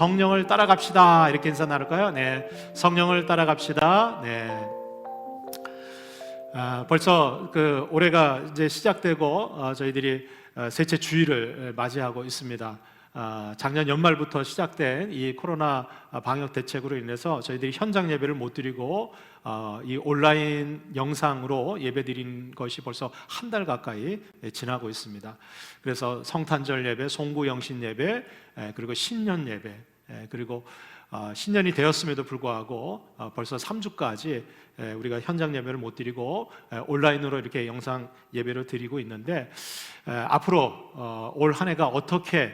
성령을 따라갑시다. 이렇게 인사 나눌까요? 네, 성령을 따라갑시다. 네. 벌써 올해가 이제 시작되고 저희들이 셋째 주일을 맞이하고 있습니다. 작년 연말부터 시작된 이 코로나 방역 대책으로 인해서 저희들이 현장 예배를 못 드리고 이 온라인 영상으로 예배 드린 것이 벌써 한 달 가까이 지나고 있습니다. 그래서 성탄절 예배, 송구영신 예배, 그리고 신년 예배, 그리고 신년이 되었음에도 불구하고 벌써 3주까지 우리가 현장 예배를 못 드리고 온라인으로 이렇게 영상 예배를 드리고 있는데, 앞으로 올 한 해가 어떻게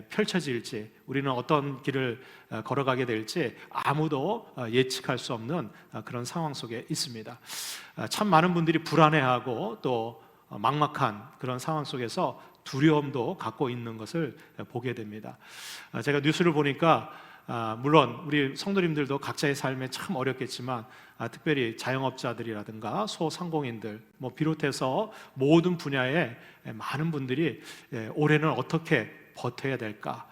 펼쳐질지, 우리는 어떤 길을 걸어가게 될지 아무도 예측할 수 없는 그런 상황 속에 있습니다. 참 많은 분들이 불안해하고 또 막막한 그런 상황 속에서 두려움도 갖고 있는 것을 보게 됩니다. 제가 뉴스를 보니까 물론 우리 성도님들도 각자의 삶에 참 어렵겠지만 특별히 자영업자들이라든가 소상공인들 비롯해서 모든 분야에 많은 분들이 올해는 어떻게 버텨야 될까,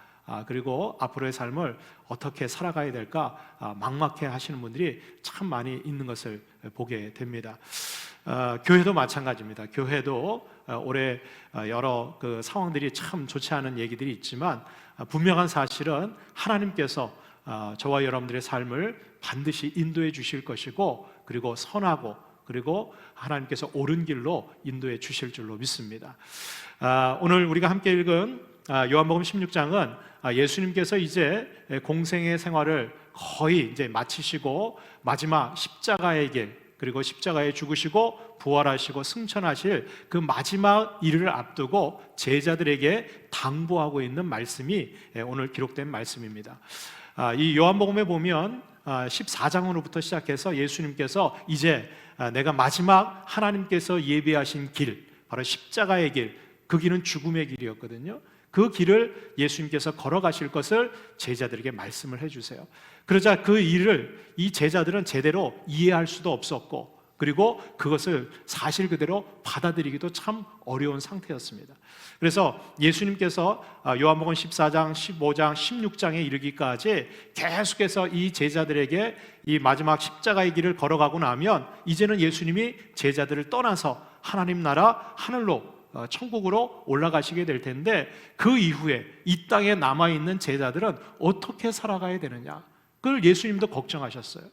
그리고 앞으로의 삶을 어떻게 살아가야 될까 막막해 하시는 분들이 참 많이 있는 것을 보게 됩니다. 교회도 마찬가지입니다. 교회도 올해 여러 상황들이 참 좋지 않은 얘기들이 있지만 분명한 사실은 하나님께서 저와 여러분들의 삶을 반드시 인도해 주실 것이고, 그리고 선하고, 그리고 하나님께서 옳은 길로 인도해 주실 줄로 믿습니다. 오늘 우리가 함께 읽은 요한복음 16장은 예수님께서 이제 공생의 생활을 거의 이제 마치시고 마지막 십자가의 길, 그리고 십자가에 죽으시고 부활하시고 승천하실 그 마지막 일을 앞두고 제자들에게 당부하고 있는 말씀이 오늘 기록된 말씀입니다. 이 요한복음에 보면 14장으로부터 시작해서 예수님께서 이제 내가 마지막 하나님께서 예비하신 길, 바로 십자가의 길, 그 길은 죽음의 길이었거든요. 그 길을 예수님께서 걸어가실 것을 제자들에게 말씀을 해주세요. 그러자 그 일을 이 제자들은 제대로 이해할 수도 없었고, 그리고 그것을 사실 그대로 받아들이기도 참 어려운 상태였습니다. 그래서 예수님께서 요한복음 14장, 15장, 16장에 이르기까지 계속해서 이 제자들에게 이 마지막 십자가의 길을 걸어가고 나면 이제는 예수님이 제자들을 떠나서 하나님 나라 하늘로 천국으로 올라가시게 될 텐데, 그 이후에 이 땅에 남아있는 제자들은 어떻게 살아가야 되느냐, 그걸 예수님도 걱정하셨어요.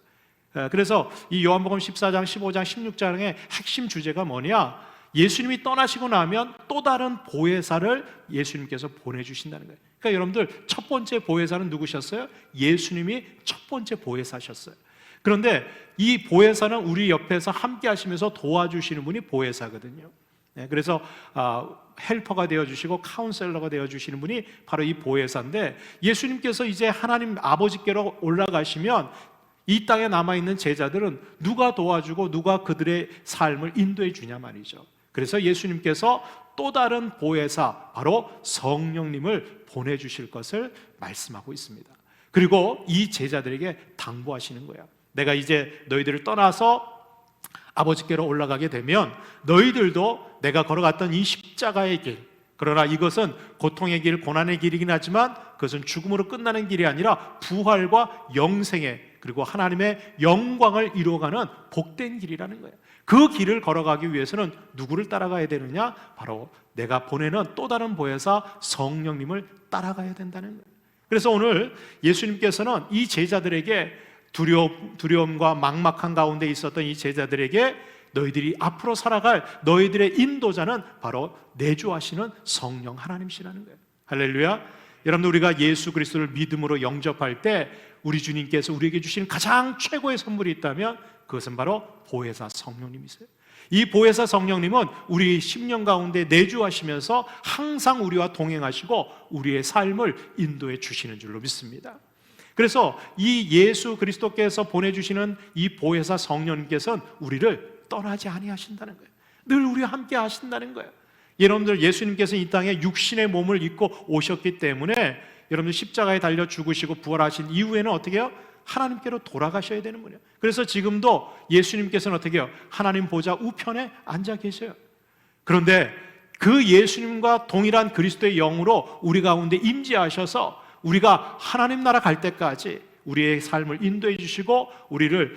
그래서 이 요한복음 14장, 15장, 16장의 핵심 주제가 뭐냐, 예수님이 떠나시고 나면 또 다른 보혜사를 예수님께서 보내주신다는 거예요. 그러니까 여러분들, 첫 번째 보혜사는 누구셨어요? 예수님이 첫 번째 보혜사셨어요. 그런데 이 보혜사는 우리 옆에서 함께 하시면서 도와주시는 분이 보혜사거든요. 그래서 헬퍼가 되어주시고 카운셀러가 되어주시는 분이 바로 이 보혜사인데, 예수님께서 이제 하나님 아버지께로 올라가시면 이 땅에 남아있는 제자들은 누가 도와주고 누가 그들의 삶을 인도해 주냐 말이죠. 그래서 예수님께서 또 다른 보혜사, 바로 성령님을 보내주실 것을 말씀하고 있습니다. 그리고 이 제자들에게 당부하시는 거예요. 내가 이제 너희들을 떠나서 아버지께로 올라가게 되면 너희들도 내가 걸어갔던 이 십자가의 길, 그러나 이것은 고통의 길, 고난의 길이긴 하지만 그것은 죽음으로 끝나는 길이 아니라 부활과 영생의, 그리고 하나님의 영광을 이루어가는 복된 길이라는 거예요. 그 길을 걸어가기 위해서는 누구를 따라가야 되느냐? 바로 내가 보내는 또 다른 보혜사 성령님을 따라가야 된다는 거예요. 그래서 오늘 예수님께서는 이 제자들에게 두려움과 막막한 가운데 있었던 이 제자들에게 너희들이 앞으로 살아갈 너희들의 인도자는 바로 내주하시는 성령 하나님이시라는 거예요. 할렐루야. 여러분, 우리가 예수 그리스도를 믿음으로 영접할 때 우리 주님께서 우리에게 주신 가장 최고의 선물이 있다면 그것은 바로 보혜사 성령님이세요. 이 보혜사 성령님은 우리 심령 가운데 내주하시면서 항상 우리와 동행하시고 우리의 삶을 인도해 주시는 줄로 믿습니다. 그래서 이 예수 그리스도께서 보내주시는 이 보혜사 성령님께서는 우리를 떠나지 아니하신다는 거예요. 늘 우리와 함께 하신다는 거예요. 여러분들, 예수님께서 이 땅에 육신의 몸을 입고 오셨기 때문에 여러분들 십자가에 달려 죽으시고 부활하신 이후에는 어떻게 해요? 하나님께로 돌아가셔야 되는 분이에요. 그래서 지금도 예수님께서는 어떻게 해요? 하나님 보좌 우편에 앉아 계셔요. 그런데 그 예수님과 동일한 그리스도의 영으로 우리 가운데 임재하셔서 우리가 하나님 나라 갈 때까지 우리의 삶을 인도해 주시고 우리를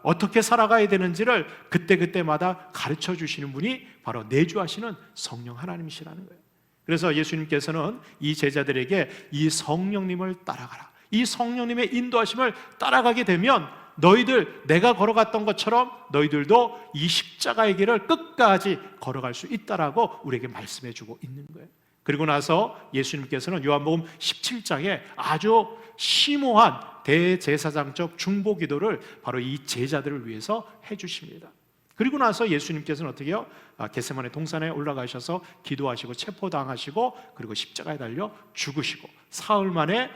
어떻게 살아가야 되는지를 그때그때마다 가르쳐 주시는 분이 바로 내주하시는 성령 하나님이시라는 거예요. 그래서 예수님께서는 이 제자들에게 이 성령님을 따라가라, 이 성령님의 인도하심을 따라가게 되면 너희들 내가 걸어갔던 것처럼 너희들도 이 십자가의 길을 끝까지 걸어갈 수 있다라고 우리에게 말씀해 주고 있는 거예요. 그리고 나서 예수님께서는 요한복음 17장에 아주 심오한 대제사장적 중보 기도를 바로 이 제자들을 위해서 해주십니다. 그리고 나서 예수님께서는 어떻게 해요? 겟세마네 동산에 올라가셔서 기도하시고 체포당하시고 그리고 십자가에 달려 죽으시고 사흘 만에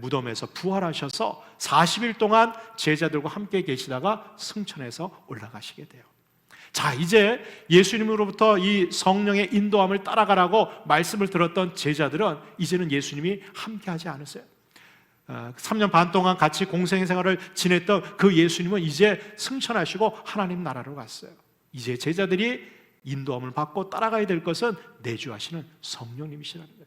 무덤에서 부활하셔서 40일 동안 제자들과 함께 계시다가 승천해서 올라가시게 돼요. 자, 이제 예수님으로부터 이 성령의 인도함을 따라가라고 말씀을 들었던 제자들은 이제는 예수님이 함께하지 않으세요. 3년 반 동안 같이 공생생활을 지냈던 그 예수님은 이제 승천하시고 하나님 나라로 갔어요. 이제 제자들이 인도함을 받고 따라가야 될 것은 내주하시는 성령님이시라는 거예요.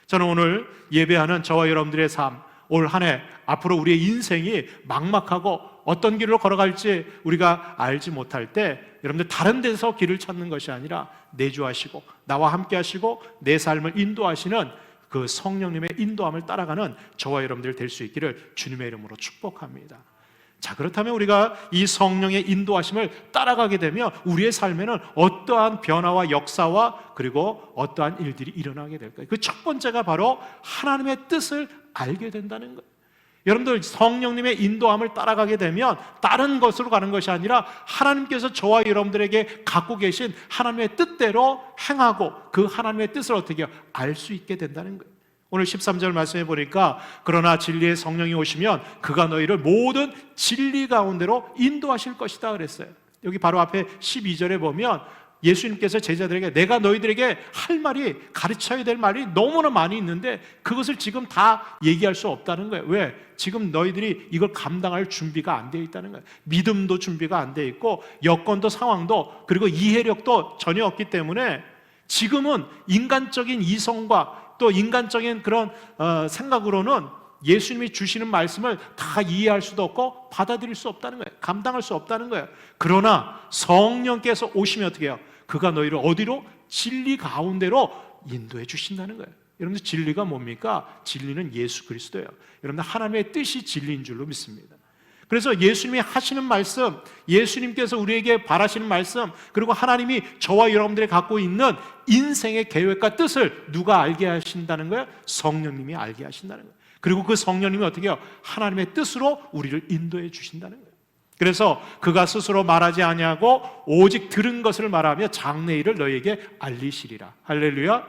저는 오늘 예배하는 저와 여러분들의 삶, 올 한 해 앞으로 우리의 인생이 막막하고 어떤 길로 걸어갈지 우리가 알지 못할 때 여러분들 다른 데서 길을 찾는 것이 아니라 내주하시고 나와 함께 하시고 내 삶을 인도하시는 그 성령님의 인도함을 따라가는 저와 여러분들 될 수 있기를 주님의 이름으로 축복합니다. 자, 그렇다면 우리가 이 성령의 인도하심을 따라가게 되면 우리의 삶에는 어떠한 변화와 역사와 그리고 어떠한 일들이 일어나게 될까요? 그 첫 번째가 바로 하나님의 뜻을 알게 된다는 거예요. 여러분들 성령님의 인도함을 따라가게 되면 다른 것으로 가는 것이 아니라 하나님께서 저와 여러분들에게 갖고 계신 하나님의 뜻대로 행하고 그 하나님의 뜻을 어떻게 알 수 있게 된다는 거예요. 오늘 13절 말씀해 보니까 그러나 진리의 성령이 오시면 그가 너희를 모든 진리 가운데로 인도하실 것이다 그랬어요. 여기 바로 앞에 12절에 보면 예수님께서 제자들에게 내가 너희들에게 할 말이, 가르쳐야 될 말이 너무나 많이 있는데 그것을 지금 다 얘기할 수 없다는 거예요. 왜? 지금 너희들이 이걸 감당할 준비가 안 되어 있다는 거예요. 믿음도 준비가 안 되어 있고 여건도 상황도 그리고 이해력도 전혀 없기 때문에 지금은 인간적인 이성과 또 인간적인 그런 생각으로는 예수님이 주시는 말씀을 다 이해할 수도 없고 받아들일 수 없다는 거예요. 감당할 수 없다는 거예요. 그러나 성령께서 오시면 어떻게 해요? 그가 너희를 어디로? 진리 가운데로 인도해 주신다는 거예요. 여러분들 진리가 뭡니까? 진리는 예수 그리스도예요. 여러분들 하나님의 뜻이 진리인 줄로 믿습니다. 그래서 예수님이 하시는 말씀, 예수님께서 우리에게 바라시는 말씀, 그리고 하나님이 저와 여러분들이 갖고 있는 인생의 계획과 뜻을 누가 알게 하신다는 거예요? 성령님이 알게 하신다는 거예요. 그리고 그 성령님이 어떻게 해요? 하나님의 뜻으로 우리를 인도해 주신다는 거예요. 그래서 그가 스스로 말하지 아니하고 오직 들은 것을 말하며 장래일을 너희에게 알리시리라. 할렐루야.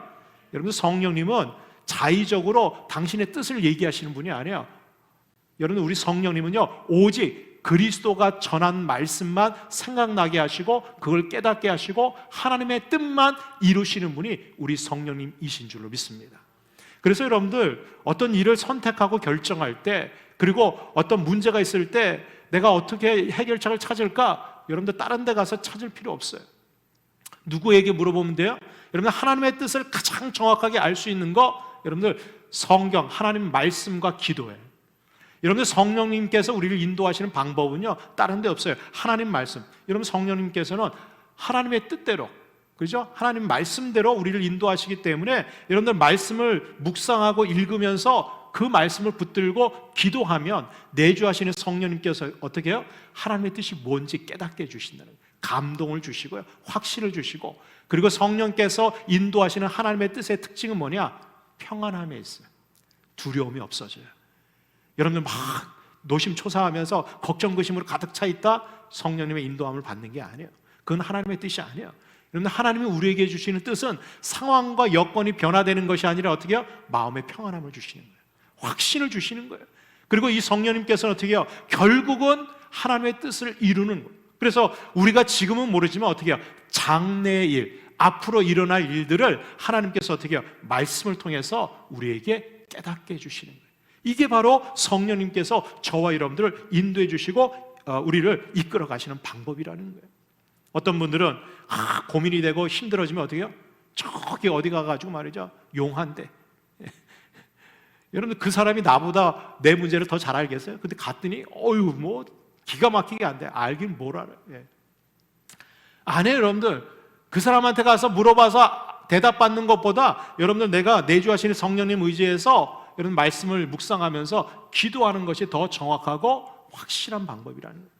여러분 성령님은 자의적으로 당신의 뜻을 얘기하시는 분이 아니에요. 여러분 우리 성령님은요 오직 그리스도가 전한 말씀만 생각나게 하시고 그걸 깨닫게 하시고 하나님의 뜻만 이루시는 분이 우리 성령님이신 줄로 믿습니다. 그래서 여러분들 어떤 일을 선택하고 결정할 때 그리고 어떤 문제가 있을 때 내가 어떻게 해결책을 찾을까? 여러분들 다른 데 가서 찾을 필요 없어요. 누구에게 물어보면 돼요? 여러분들 하나님의 뜻을 가장 정확하게 알 수 있는 거 여러분들 성경, 하나님 말씀과 기도예요. 여러분들 성령님께서 우리를 인도하시는 방법은요 다른 데 없어요. 하나님 말씀. 여러분 성령님께서는 하나님의 뜻대로 그렇죠? 하나님 말씀대로 우리를 인도하시기 때문에 여러분들 말씀을 묵상하고 읽으면서 그 말씀을 붙들고 기도하면 내주하시는 성령님께서 어떻게 해요? 하나님의 뜻이 뭔지 깨닫게 해주신다는 거예요. 감동을 주시고요 확신을 주시고 그리고 성령께서 인도하시는 하나님의 뜻의 특징은 뭐냐? 평안함에 있어요. 두려움이 없어져요. 여러분들 막 노심초사하면서 걱정근심으로 가득 차 있다? 성령님의 인도함을 받는 게 아니에요. 그건 하나님의 뜻이 아니에요. 여러분 하나님이 우리에게 주시는 뜻은 상황과 여건이 변화되는 것이 아니라 어떻게 해요? 마음의 평안함을 주시는 거예요. 확신을 주시는 거예요. 그리고 이 성령님께서는 어떻게 해요? 결국은 하나님의 뜻을 이루는 거예요. 그래서 우리가 지금은 모르지만 어떻게 해요? 장래의 일, 앞으로 일어날 일들을 하나님께서 어떻게 해요? 말씀을 통해서 우리에게 깨닫게 해주시는 거예요. 이게 바로 성령님께서 저와 여러분들을 인도해 주시고 우리를 이끌어 가시는 방법이라는 거예요. 어떤 분들은 고민이 되고 힘들어지면 어떻게 해요? 저기 어디 가가지고 말이죠 용한데 여러분들 그 사람이 나보다 내 문제를 더 잘 알겠어요? 근데 갔더니 어휴 뭐 기가 막히게 안 돼. 알긴 뭘 알아요. 예. 안 해요. 여러분들 그 사람한테 가서 물어봐서 대답받는 것보다 여러분들 내가 내주하시는 성령님 의지해서 여러분 말씀을 묵상하면서 기도하는 것이 더 정확하고 확실한 방법이라는 거예요.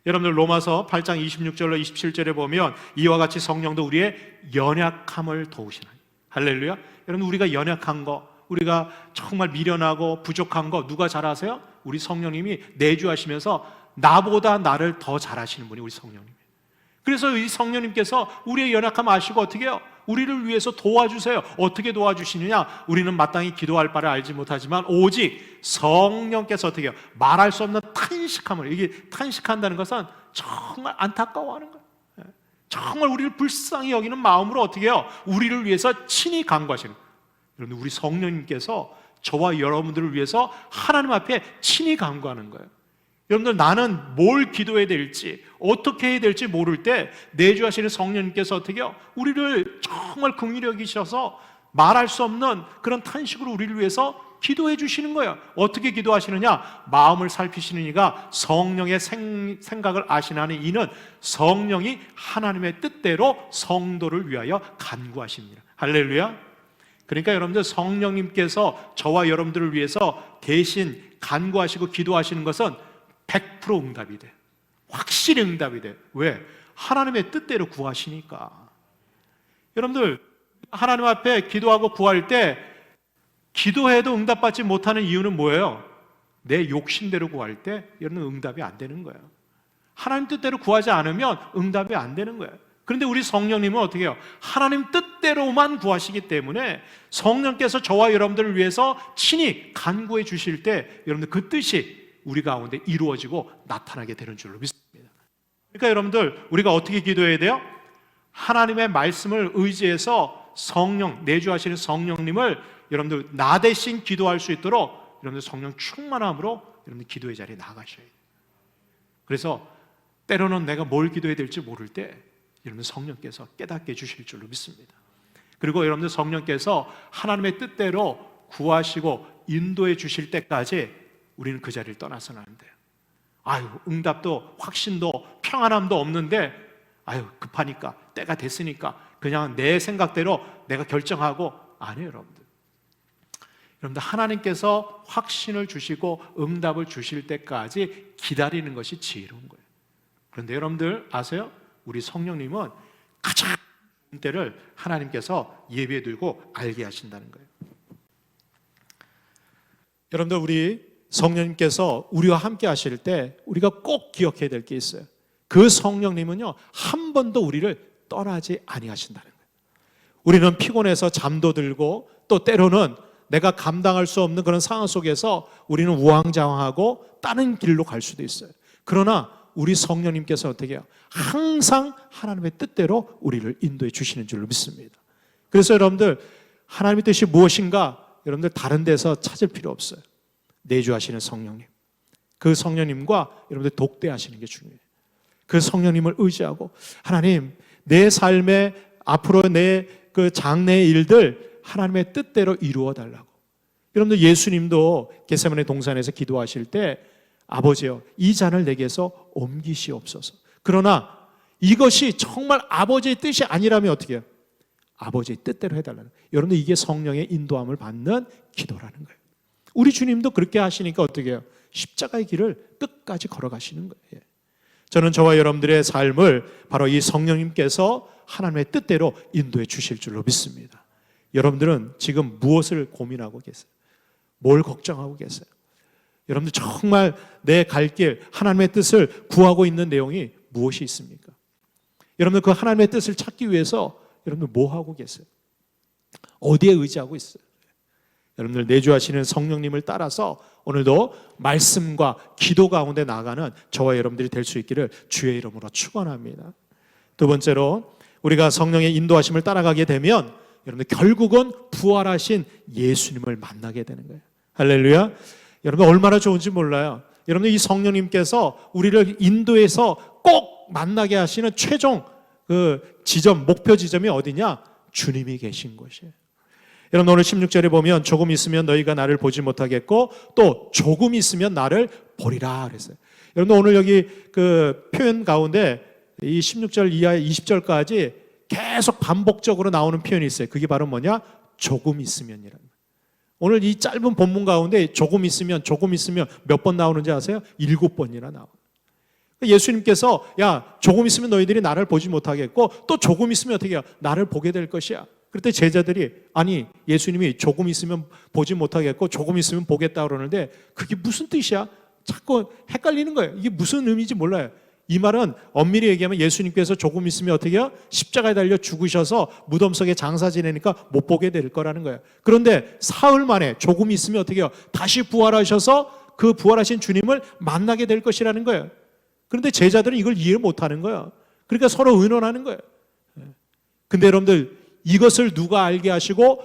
여러분들 로마서 8장 26절로 27절에 보면 이와 같이 성령도 우리의 연약함을 도우시나니. 할렐루야. 여러분 우리가 연약한 거, 우리가 정말 미련하고 부족한 거 누가 잘 아세요? 우리 성령님이 내주하시면서 나보다 나를 더 잘 아시는 분이 우리 성령님이에요. 그래서 이 성령님께서 우리의 연약함 아시고 어떻게 해요? 우리를 위해서 도와주세요. 어떻게 도와주시느냐? 우리는 마땅히 기도할 바를 알지 못하지만 오직 성령께서 어떻게 해요? 말할 수 없는 탄식함을, 이게 탄식한다는 것은 정말 안타까워하는 거예요. 정말 우리를 불쌍히 여기는 마음으로 어떻게 해요? 우리를 위해서 친히 간구하시는 거예요. 여러분 우리 성령님께서 저와 여러분들을 위해서 하나님 앞에 친히 간구하는 거예요. 여러분들 나는 뭘 기도해야 될지 어떻게 해야 될지 모를 때 내주하시는 성령님께서 어떻게 해요? 우리를 정말 긍휼히 여기셔서 말할 수 없는 그런 탄식으로 우리를 위해서 기도해 주시는 거예요. 어떻게 기도하시느냐? 마음을 살피시는 이가 성령의 생각을 아시나니 이는 성령이 하나님의 뜻대로 성도를 위하여 간구하십니다. 할렐루야. 그러니까 여러분들 성령님께서 저와 여러분들을 위해서 대신 간구하시고 기도하시는 것은 100% 응답이 돼. 확실히 응답이 돼. 왜? 하나님의 뜻대로 구하시니까. 여러분들 하나님 앞에 기도하고 구할 때 기도해도 응답받지 못하는 이유는 뭐예요? 내 욕심대로 구할 때 여러분 응답이 안 되는 거예요. 하나님 뜻대로 구하지 않으면 응답이 안 되는 거예요. 그런데 우리 성령님은 어떻게 해요? 하나님 뜻대로만 구하시기 때문에 성령께서 저와 여러분들을 위해서 친히 간구해 주실 때 여러분들 그 뜻이 우리 가운데 이루어지고 나타나게 되는 줄로 믿습니다. 그러니까 여러분들 우리가 어떻게 기도해야 돼요? 하나님의 말씀을 의지해서 성령, 내주하시는 성령님을 여러분들 나 대신 기도할 수 있도록 여러분들 성령 충만함으로 여러분들 기도의 자리에 나가셔야 돼요. 그래서 때로는 내가 뭘 기도해야 될지 모를 때 여러분들 성령께서 깨닫게 해주실 줄로 믿습니다. 그리고 여러분들 성령께서 하나님의 뜻대로 구하시고 인도해 주실 때까지 우리는 그 자리를 떠나서는 안 돼요. 아유, 응답도 확신도 평안함도 없는데 아유, 급하니까 때가 됐으니까 그냥 내 생각대로 내가 결정하고 안 해요. 여러분들 하나님께서 확신을 주시고 응답을 주실 때까지 기다리는 것이 지혜로운 거예요. 그런데 여러분들 아세요? 우리 성령님은 가장 좋은 때를 하나님께서 예비해 두고 알게 하신다는 거예요. 여러분들 우리 성령님께서 우리와 함께 하실 때 우리가 꼭 기억해야 될 게 있어요. 그 성령님은요 한 번도 우리를 떠나지 아니하신다는 거예요. 우리는 피곤해서 잠도 들고 또 때로는 내가 감당할 수 없는 그런 상황 속에서 우리는 우왕좌왕하고 다른 길로 갈 수도 있어요. 그러나 우리 성령님께서 어떻게 해요? 항상 하나님의 뜻대로 우리를 인도해 주시는 줄로 믿습니다. 그래서 여러분들 하나님의 뜻이 무엇인가 여러분들 다른 데서 찾을 필요 없어요. 내주하시는 성령님, 그 성령님과 여러분들 독대하시는 게 중요해요. 그 성령님을 의지하고 하나님 내 삶에 앞으로 내 그 장래의 일들 하나님의 뜻대로 이루어 달라고. 여러분들 예수님도 겟세마네 동산에서 기도하실 때 아버지여 이 잔을 내게서 옮기시옵소서. 그러나 이것이 정말 아버지의 뜻이 아니라면 어떻게 해요? 아버지의 뜻대로 해달라는 거예요. 여러분들 이게 성령의 인도함을 받는 기도라는 거예요. 우리 주님도 그렇게 하시니까 어떻게 해요? 십자가의 길을 끝까지 걸어가시는 거예요. 저는 저와 여러분들의 삶을 바로 이 성령님께서 하나님의 뜻대로 인도해 주실 줄로 믿습니다. 여러분들은 지금 무엇을 고민하고 계세요? 뭘 걱정하고 계세요? 여러분들 정말 내 갈 길 하나님의 뜻을 구하고 있는 내용이 무엇이 있습니까? 여러분들 그 하나님의 뜻을 찾기 위해서 여러분들 뭐 하고 계세요? 어디에 의지하고 있어요? 여러분들 내주하시는 성령님을 따라서 오늘도 말씀과 기도 가운데 나아가는 저와 여러분들이 될 수 있기를 주의 이름으로 축원합니다. 두 번째로 우리가 성령의 인도하심을 따라가게 되면 여러분들 결국은 부활하신 예수님을 만나게 되는 거예요. 할렐루야. 여러분 얼마나 좋은지 몰라요. 여러분 이 성령님께서 우리를 인도해서 꼭 만나게 하시는 최종 그 지점, 목표 지점이 어디냐? 주님이 계신 곳이에요. 여러분 오늘 16절에 보면 조금 있으면 너희가 나를 보지 못하겠고 또 조금 있으면 나를 보리라 그랬어요. 여러분 오늘 여기 그 표현 가운데 이 16절 이하 20절까지 계속 반복적으로 나오는 표현이 있어요. 그게 바로 뭐냐? 조금 있으면이라는 거예요. 오늘 이 짧은 본문 가운데 조금 있으면 몇 번 나오는지 아세요? 7번이나 나와요. 예수님께서 야 조금 있으면 너희들이 나를 보지 못하겠고 또 조금 있으면 어떻게 해요? 나를 보게 될 것이야. 그때 제자들이 아니 예수님이 조금 있으면 보지 못하겠고 조금 있으면 보겠다 그러는데 그게 무슨 뜻이야? 자꾸 헷갈리는 거예요. 이게 무슨 의미인지 몰라요. 이 말은 엄밀히 얘기하면 예수님께서 조금 있으면 어떻게 해요? 십자가에 달려 죽으셔서 무덤 속에 장사 지내니까 못 보게 될 거라는 거예요. 그런데 사흘 만에 조금 있으면 어떻게 해요? 다시 부활하셔서 그 부활하신 주님을 만나게 될 것이라는 거예요. 그런데 제자들은 이걸 이해 못하는 거예요. 그러니까 서로 의논하는 거예요. 근데 여러분들 이것을 누가 알게 하시고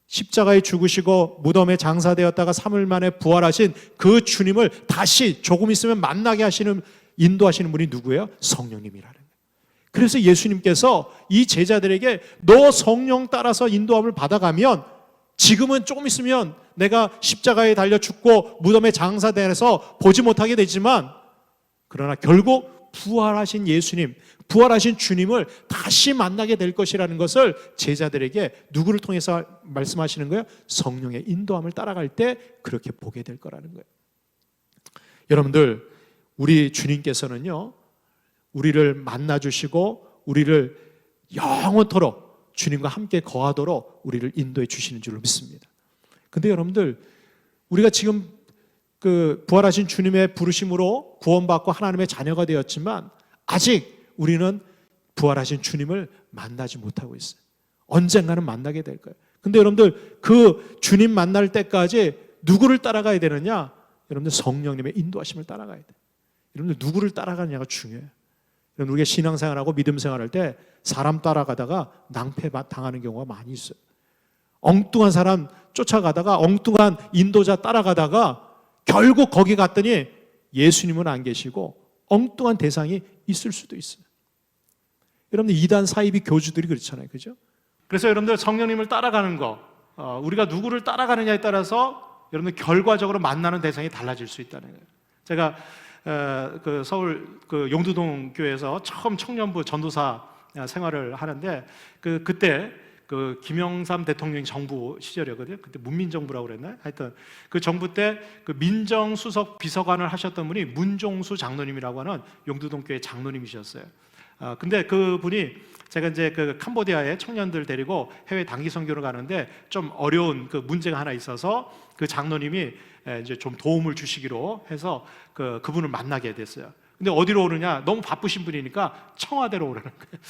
십자가에 죽으시고 무덤에 장사되었다가 3일 만에 부활하신 그 주님을 다시 조금 있으면 만나게 하시는 인도하시는 분이 누구예요? 성령님이라는 거예요. 그래서 예수님께서 이 제자들에게 너 성령 따라서 인도함을 받아가면 지금은 조금 있으면 내가 십자가에 달려 죽고 무덤에 장사돼서 보지 못하게 되지만 그러나 결국 부활하신 예수님, 부활하신 주님을 다시 만나게 될 것이라는 것을 제자들에게 누구를 통해서 말씀하시는 거예요? 성령의 인도함을 따라갈 때 그렇게 보게 될 거라는 거예요. 여러분들 우리 주님께서는요 우리를 만나주시고 우리를 영원토록 주님과 함께 거하도록 우리를 인도해 주시는 줄로 믿습니다. 근데 여러분들 우리가 지금 그 부활하신 주님의 부르심으로 구원받고 하나님의 자녀가 되었지만 아직 우리는 부활하신 주님을 만나지 못하고 있어요. 언젠가는 만나게 될 거예요. 근데 여러분들 그 주님 만날 때까지 누구를 따라가야 되느냐? 여러분들 성령님의 인도하심을 따라가야 돼요. 여러분들 누구를 따라가느냐가 중요해요. 여러분 우리가 신앙생활하고 믿음생활할 때 사람 따라가다가 낭패 당하는 경우가 많이 있어요. 엉뚱한 사람 쫓아가다가 엉뚱한 인도자 따라가다가 결국 거기 갔더니 예수님은 안 계시고 엉뚱한 대상이 있을 수도 있어요. 여러분들 이단 사이비 교주들이 그렇잖아요. 그죠? 그래서 여러분들 성령님을 따라가는 거 우리가 누구를 따라가느냐에 따라서 여러분들 결과적으로 만나는 대상이 달라질 수 있다는 거예요. 제가 그 서울 그 용두동 교회에서 처음 청년부 전도사 생활을 하는데 그때 그 김영삼 대통령 정부 시절이거든요. 그때 문민정부라고 그랬나요? 하여튼 그 정부 때 그 민정수석 비서관을 하셨던 분이 문종수 장로님이라고 하는 용두동 교회 장로님이셨어요. 근데 그 분이 제가 이제 그 캄보디아에 청년들 데리고 해외 단기 선교를 가는데 좀 어려운 그 문제가 하나 있어서 그 장로님이 이제 좀 도움을 주시기로 해서 그분을 만나게 됐어요. 근데 어디로 오느냐? 너무 바쁘신 분이니까 청와대로 오라는 거예요.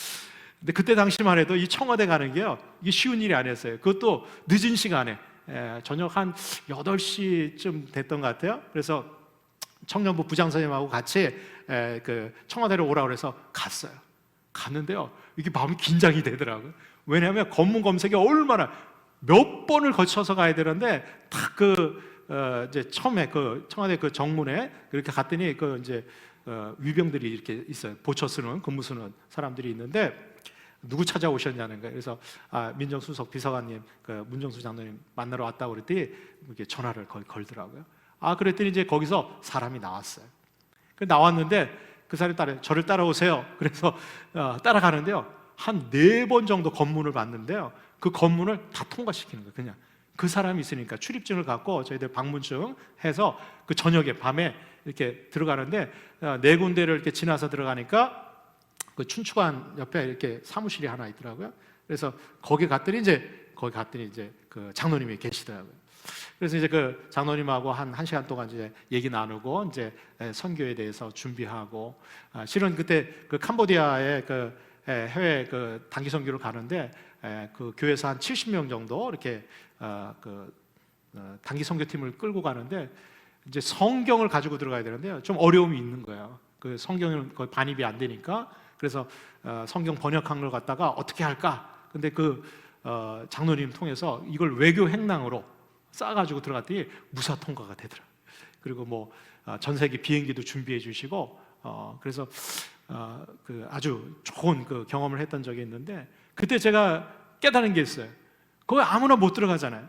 근데 그때 당시만 해도 이 청와대 가는 게요, 이게 쉬운 일이 아니었어요. 그것도 늦은 시간에 저녁 한 8시쯤 됐던 것 같아요. 그래서 청년부 부장선생님하고 같이 그 청와대로 오라고 해서 갔어요. 갔는데요, 이게 마음이 긴장이 되더라고요. 왜냐하면 검문 검색이 얼마나 몇 번을 거쳐서 가야 되는데 딱 이제 처음에 그 청와대 그 정문에 그렇게 갔더니 그 이제 위병들이 이렇게 있어요. 보초 쓰는 근무 쓰는 사람들이 있는데 누구 찾아오셨냐는 거예요. 그래서 민정수석 비서관님, 그 문정수 장로님 만나러 왔다고 그랬더니 이렇게 전화를 걸더라고요. 그랬더니 이제 거기서 사람이 나왔어요. 나왔는데 그 사람이 저를 따라오세요. 그래서 따라가는데요, 한 4번 정도 검문을 받는데요, 그 검문을 다 통과시키는 거예요. 그냥 그 사람이 있으니까 출입증을 갖고 저희들 방문증 해서 그 저녁에 밤에 이렇게 들어가는데 4군데를 이렇게 지나서 들어가니까 그 춘추관 옆에 이렇게 사무실이 하나 있더라고요. 그래서 거기 갔더니 이제 그 장로님이 계시더라고요. 그래서 이제 그 장로님하고 한 시간 동안 이제 얘기 나누고 이제 선교에 대해서 준비하고, 실은 그때 그 캄보디아에 그 해외 그 단기 선교를 가는데 그 교회에서 한 70명 정도 이렇게 단기 선교팀을 끌고 가는데 이제 성경을 가지고 들어가야 되는데요, 좀 어려움이 있는 거예요. 그 성경은 거의 반입이 안 되니까. 그래서 성경 번역한 걸 갖다가 어떻게 할까? 근데 그 장로님 통해서 이걸 외교 행랑으로 싸가지고 들어갔더니 무사 통과가 되더라고요. 그리고 뭐 전세기 비행기도 준비해 주시고, 그래서 그 아주 좋은 그 경험을 했던 적이 있는데, 그때 제가 깨달은 게 있어요. 거기 아무나 못 들어가잖아요.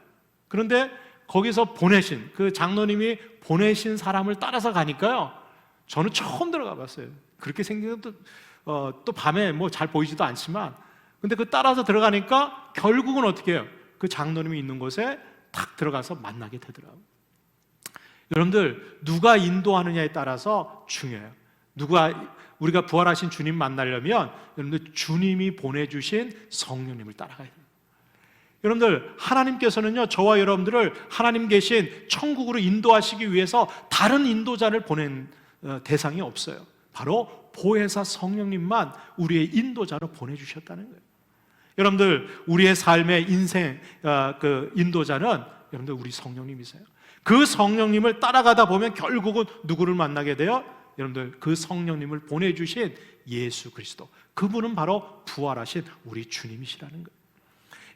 그런데 거기서 보내신, 그 장로님이 보내신 사람을 따라서 가니까요, 저는 처음 들어가 봤어요. 그렇게 생긴 것도 또 밤에 뭐 잘 보이지도 않지만, 근데 그 따라서 들어가니까 결국은 어떻게 해요? 그 장로님이 있는 곳에 탁 들어가서 만나게 되더라고요. 여러분들, 누가 인도하느냐에 따라서 중요해요. 우리가 부활하신 주님 만나려면 여러분들 주님이 보내주신 성령님을 따라가야 돼요. 여러분들, 하나님께서는요, 저와 여러분들을 하나님 계신 천국으로 인도하시기 위해서 다른 인도자를 보낸 대상이 없어요. 바로 보혜사 성령님만 우리의 인도자로 보내주셨다는 거예요. 여러분들, 우리의 삶의 인생 그 인도자는 여러분들 우리 성령님이세요. 그 성령님을 따라가다 보면 결국은 누구를 만나게 돼요? 여러분들, 그 성령님을 보내주신 예수 그리스도, 그분은 바로 부활하신 우리 주님이시라는 거예요.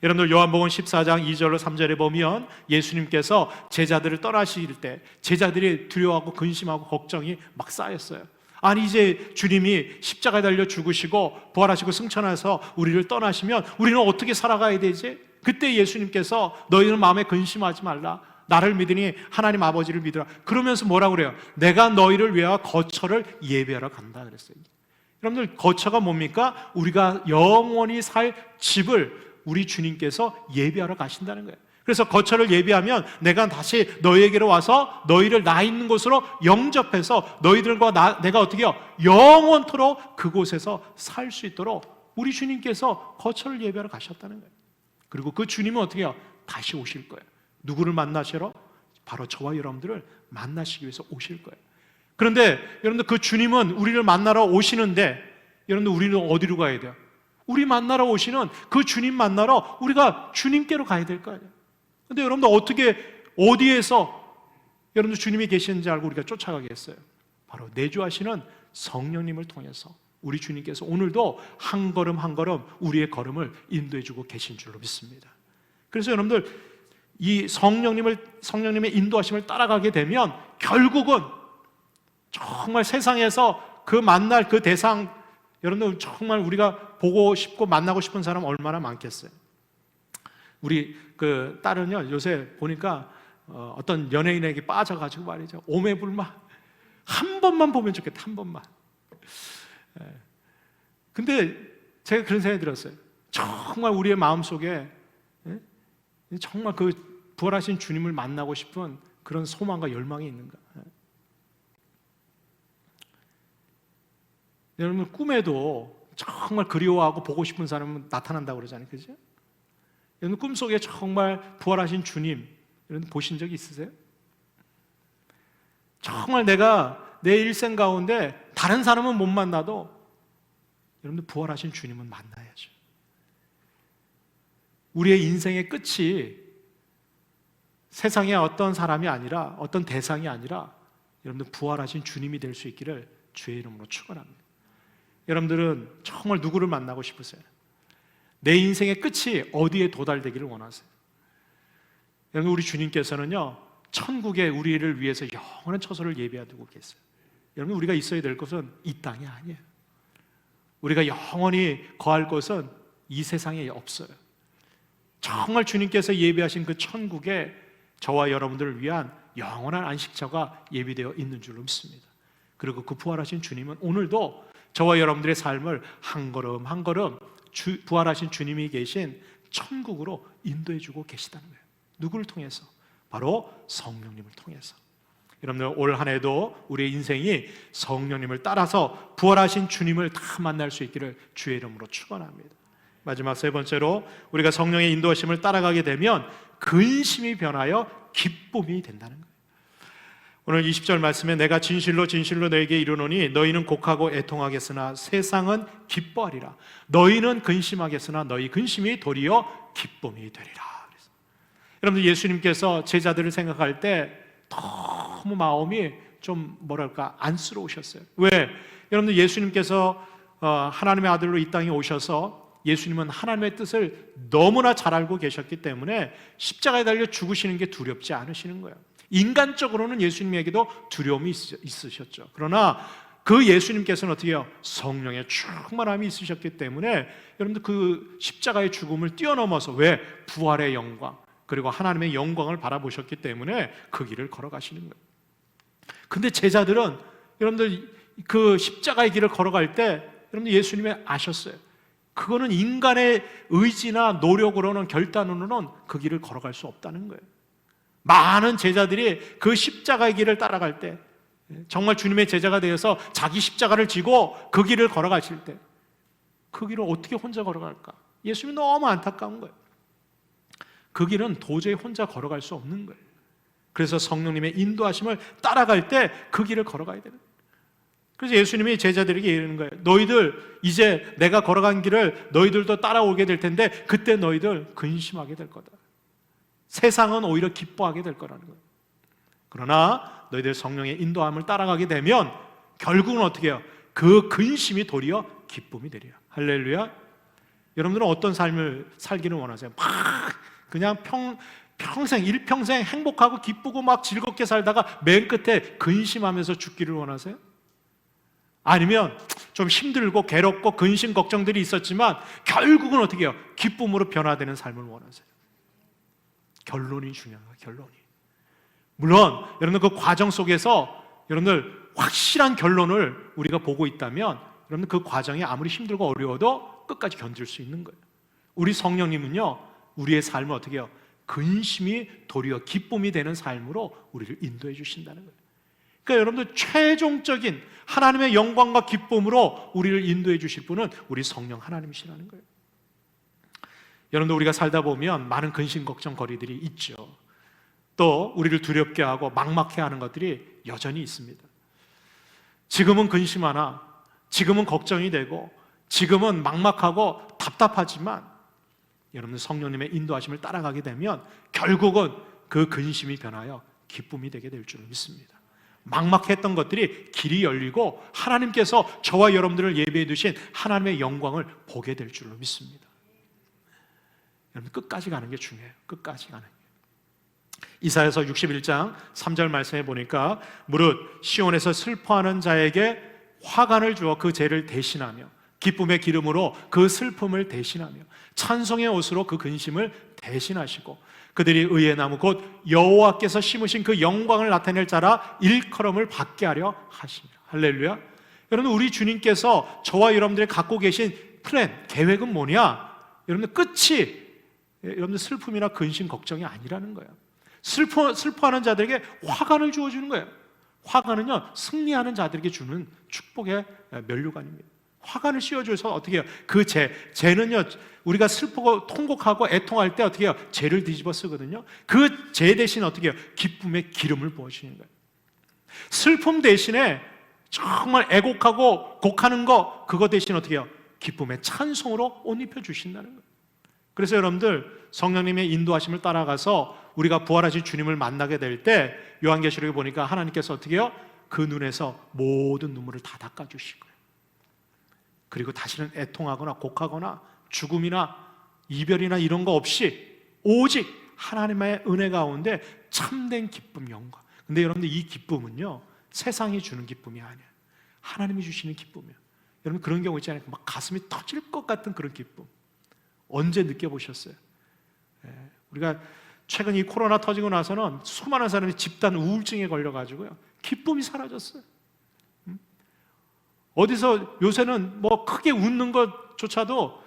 여러분들, 요한복음 14장 2절로 3절에 보면 예수님께서 제자들을 떠나실 때 제자들이 두려워하고 근심하고 걱정이 막 쌓였어요. 아니, 이제 주님이 십자가에 달려 죽으시고 부활하시고 승천해서 우리를 떠나시면 우리는 어떻게 살아가야 되지? 그때 예수님께서 너희는 마음에 근심하지 말라, 나를 믿으니 하나님 아버지를 믿으라. 그러면서 뭐라고 그래요? 내가 너희를 위하여 거처를 예비하러 간다 그랬어요. 여러분들, 거처가 뭡니까? 우리가 영원히 살 집을 우리 주님께서 예비하러 가신다는 거예요. 그래서 거처를 예비하면 내가 다시 너희에게로 와서 너희를 나 있는 곳으로 영접해서 너희들과 내가 어떻게 해요? 영원토록 그곳에서 살 수 있도록 우리 주님께서 거처를 예비하러 가셨다는 거예요. 그리고 그 주님은 어떻게 해요? 다시 오실 거예요. 누구를 만나시러? 바로 저와 여러분들을 만나시기 위해서 오실 거예요. 그런데 여러분들, 그 주님은 우리를 만나러 오시는데 여러분들, 우리는 어디로 가야 돼요? 우리 만나러 오시는 그 주님 만나러 우리가 주님께로 가야 될 거 아니에요. 그런데 여러분들, 어디에서 여러분들 주님이 계시는지 알고 우리가 쫓아가겠어요? 바로 내주하시는 성령님을 통해서 우리 주님께서 오늘도 한 걸음 한 걸음 우리의 걸음을 인도해 주고 계신 줄로 믿습니다. 그래서 여러분들, 이 성령님의 인도하심을 따라가게 되면 결국은 정말 세상에서 그 만날 그 대상, 여러분들, 정말 우리가 보고 싶고 만나고 싶은 사람 얼마나 많겠어요. 우리 그 딸은요, 요새 보니까 어떤 연예인에게 빠져가지고 말이죠, 오매불망, 한 번만 보면 좋겠다, 한 번만. 근데 제가 그런 생각이 들었어요. 정말 우리의 마음속에 정말 그 부활하신 주님을 만나고 싶은 그런 소망과 열망이 있는가? 여러분, 꿈에도 정말 그리워하고 보고 싶은 사람은 나타난다고 그러잖아요, 그죠? 여러분, 꿈속에 정말 부활하신 주님, 여러분 보신 적 있으세요? 정말 내가 내 일생 가운데 다른 사람은 못 만나도 여러분들, 부활하신 주님은 만나야죠. 우리의 인생의 끝이 세상의 어떤 사람이 아니라, 어떤 대상이 아니라 여러분들 부활하신 주님이 될 수 있기를 주의 이름으로 축원합니다. 여러분들은 정말 누구를 만나고 싶으세요? 내 인생의 끝이 어디에 도달되기를 원하세요? 여러분, 우리 주님께서는요, 천국에 우리를 위해서 영원한 처소를 예비하고 계세요. 여러분, 우리가 있어야 될 곳은 이 땅이 아니에요. 우리가 영원히 거할 곳은 이 세상에 없어요. 정말 주님께서 예비하신 그 천국에 저와 여러분들을 위한 영원한 안식처가 예비되어 있는 줄로 믿습니다. 그리고 그 부활하신 주님은 오늘도 저와 여러분들의 삶을 한 걸음 한 걸음 부활하신 주님이 계신 천국으로 인도해주고 계시다는 거예요. 누구를 통해서? 바로 성령님을 통해서. 여러분들, 올 한 해도 우리의 인생이 성령님을 따라서 부활하신 주님을 다 만날 수 있기를 주의 이름으로 축원합니다. 마지막 세 번째로, 우리가 성령의 인도하심을 따라가게 되면 근심이 변하여 기쁨이 된다는 거예요. 오늘 20절 말씀에 내가 진실로 진실로 너에게 이르노니 너희는 곡하고 애통하겠으나 세상은 기뻐하리라. 너희는 근심하겠으나 너희 근심이 도리어 기쁨이 되리라. 여러분들, 예수님께서 제자들을 생각할 때 너무 마음이 좀 뭐랄까 안쓰러우셨어요. 왜? 여러분들, 예수님께서 하나님의 아들로 이 땅에 오셔서 예수님은 하나님의 뜻을 너무나 잘 알고 계셨기 때문에 십자가에 달려 죽으시는 게 두렵지 않으시는 거예요. 인간적으로는 예수님에게도 두려움이 있으셨죠. 그러나 그 예수님께서는 어떻게 해요? 성령의 충만함이 있으셨기 때문에 여러분들 그 십자가의 죽음을 뛰어넘어서, 왜? 부활의 영광, 그리고 하나님의 영광을 바라보셨기 때문에 그 길을 걸어가시는 거예요. 근데 제자들은 여러분들 그 십자가의 길을 걸어갈 때 여러분들 예수님이 아셨어요. 그거는 인간의 의지나 노력으로는, 결단으로는 그 길을 걸어갈 수 없다는 거예요. 많은 제자들이 그 십자가의 길을 따라갈 때, 정말 주님의 제자가 되어서 자기 십자가를 지고 그 길을 걸어가실 때, 그 길을 어떻게 혼자 걸어갈까? 예수님이 너무 안타까운 거예요. 그 길은 도저히 혼자 걸어갈 수 없는 거예요. 그래서 성령님의 인도하심을 따라갈 때 그 길을 걸어가야 되는 거예요. 그래서 예수님이 제자들에게 이르는 거예요. 너희들 이제 내가 걸어간 길을 너희들도 따라오게 될 텐데 그때 너희들 근심하게 될 거다. 세상은 오히려 기뻐하게 될 거라는 거예요. 그러나 너희들 성령의 인도함을 따라가게 되면 결국은 어떻게 해요? 그 근심이 도리어 기쁨이 되리라. 할렐루야. 여러분들은 어떤 삶을 살기를 원하세요? 막 그냥 평생 일평생 행복하고 기쁘고 막 즐겁게 살다가 맨 끝에 근심하면서 죽기를 원하세요? 아니면 좀 힘들고 괴롭고 근심 걱정들이 있었지만 결국은 어떻게 해요? 기쁨으로 변화되는 삶을 원하세요? 결론이 중요한 거예요. 결론이. 물론 여러분들 그 과정 속에서 여러분들 확실한 결론을 우리가 보고 있다면 여러분들 그 과정이 아무리 힘들고 어려워도 끝까지 견딜 수 있는 거예요. 우리 성령님은요, 우리의 삶을 어떻게 해요? 근심이 도리어 기쁨이 되는 삶으로 우리를 인도해 주신다는 거예요. 그러니까 여러분들 최종적인 하나님의 영광과 기쁨으로 우리를 인도해 주실 분은 우리 성령 하나님이시라는 거예요. 여러분들 우리가 살다 보면 많은 근심 걱정 거리들이 있죠. 또 우리를 두렵게 하고 막막해 하는 것들이 여전히 있습니다. 지금은 근심하나, 지금은 걱정이 되고, 지금은 막막하고 답답하지만 여러분들 성령님의 인도하심을 따라가게 되면 결국은 그 근심이 변하여 기쁨이 되게 될 줄 믿습니다. 막막했던 것들이 길이 열리고 하나님께서 저와 여러분들을 예배해 두신 하나님의 영광을 보게 될 줄로 믿습니다. 여러분 끝까지 가는 게 중요해요. 끝까지 가는 게. 이사야서 61장 3절 말씀에 보니까 무릇 시온에서 슬퍼하는 자에게 화관을 주어 그 죄를 대신하며 기쁨의 기름으로 그 슬픔을 대신하며 찬송의 옷으로 그 근심을 대신하시고 그들이 의의 나무 곧 여호와께서 심으신 그 영광을 나타낼 자라 일컬음을 받게 하려 하시니라. 할렐루야. 여러분 우리 주님께서 저와 여러분들이 갖고 계신 플랜, 계획은 뭐냐? 여러분들 끝이 여러분들 슬픔이나 근심 걱정이 아니라는 거예요. 슬퍼하는 자들에게 화관을 주어주는 거예요. 화관은요 승리하는 자들에게 주는 축복의 면류관입니다. 화관을 씌워줘서 어떻게 해요? 그 죄는요 우리가 슬프고 통곡하고 애통할 때 어떻게 해요? 죄를 뒤집어 쓰거든요. 그 죄 대신 어떻게 해요? 기쁨의 기름을 부어주시는 거예요. 슬픔 대신에 정말 애곡하고 곡하는 거, 그거 대신 어떻게 해요? 기쁨의 찬송으로 옷 입혀 주신다는 거예요. 그래서 여러분들 성령님의 인도하심을 따라가서 우리가 부활하신 주님을 만나게 될 때 요한계시록에 보니까 하나님께서 어떻게 해요? 그 눈에서 모든 눈물을 다 닦아주실 거예요. 그리고 다시는 애통하거나 곡하거나 죽음이나 이별이나 이런 거 없이 오직 하나님의 은혜 가운데 참된 기쁨, 영광. 근데 여러분들 이 기쁨은요 세상이 주는 기쁨이 아니에요. 하나님이 주시는 기쁨이에요. 여러분 그런 경우 있잖아요. 막 가슴이 터질 것 같은 그런 기쁨. 언제 느껴보셨어요? 우리가 최근 이 코로나 터지고 나서는 수많은 사람이 집단 우울증에 걸려가지고요 기쁨이 사라졌어요. 어디서 요새는 뭐 크게 웃는 것조차도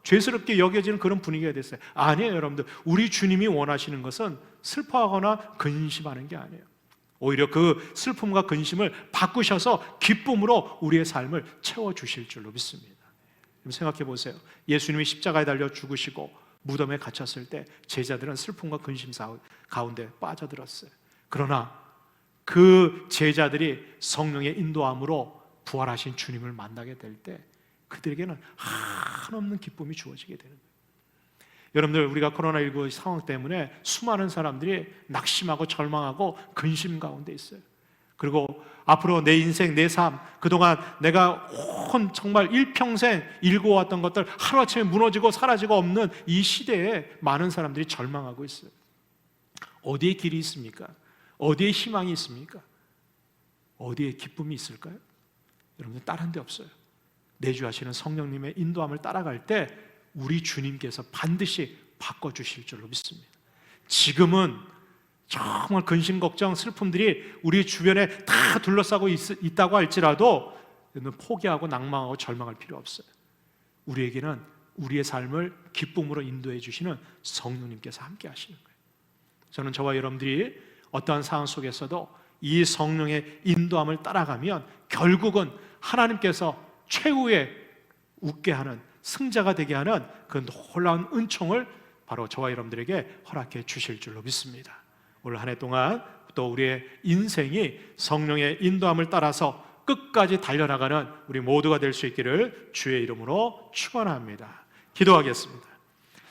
죄스럽게 여겨지는 그런 분위기가 됐어요. 아니에요 여러분들. 우리 주님이 원하시는 것은 슬퍼하거나 근심하는 게 아니에요. 오히려 그 슬픔과 근심을 바꾸셔서 기쁨으로 우리의 삶을 채워주실 줄로 믿습니다. 생각해 보세요. 예수님이 십자가에 달려 죽으시고 무덤에 갇혔을 때 제자들은 슬픔과 근심 가운데 빠져들었어요. 그러나 그 제자들이 성령의 인도함으로 부활하신 주님을 만나게 될 때 그들에게는 한없는 기쁨이 주어지게 되는 거예요. 여러분들 우리가 코로나19 상황 때문에 수많은 사람들이 낙심하고 절망하고 근심 가운데 있어요. 그리고 앞으로 내 인생, 내 삶, 그동안 내가 정말 일평생 일궈왔던 것들 하루아침에 무너지고 사라지고 없는 이 시대에 많은 사람들이 절망하고 있어요. 어디에 길이 있습니까? 어디에 희망이 있습니까? 어디에 기쁨이 있을까요? 여러분들 다른 데 없어요. 내주하시는 성령님의 인도함을 따라갈 때 우리 주님께서 반드시 바꿔주실 줄로 믿습니다. 지금은 정말 근심, 걱정, 슬픔들이 우리 주변에 다 둘러싸고 있다고 할지라도 포기하고 낭망하고 절망할 필요 없어요. 우리에게는 우리의 삶을 기쁨으로 인도해 주시는 성령님께서 함께 하시는 거예요. 저는 저와 여러분들이 어떠한 상황 속에서도 이 성령의 인도함을 따라가면 결국은 하나님께서 최후의 웃게 하는, 승자가 되게 하는 그 놀라운 은총을 바로 저와 여러분들에게 허락해 주실 줄로 믿습니다. 올 한 해 동안 또 우리의 인생이 성령의 인도함을 따라서 끝까지 달려나가는 우리 모두가 될 수 있기를 주의 이름으로 축원합니다. 기도하겠습니다.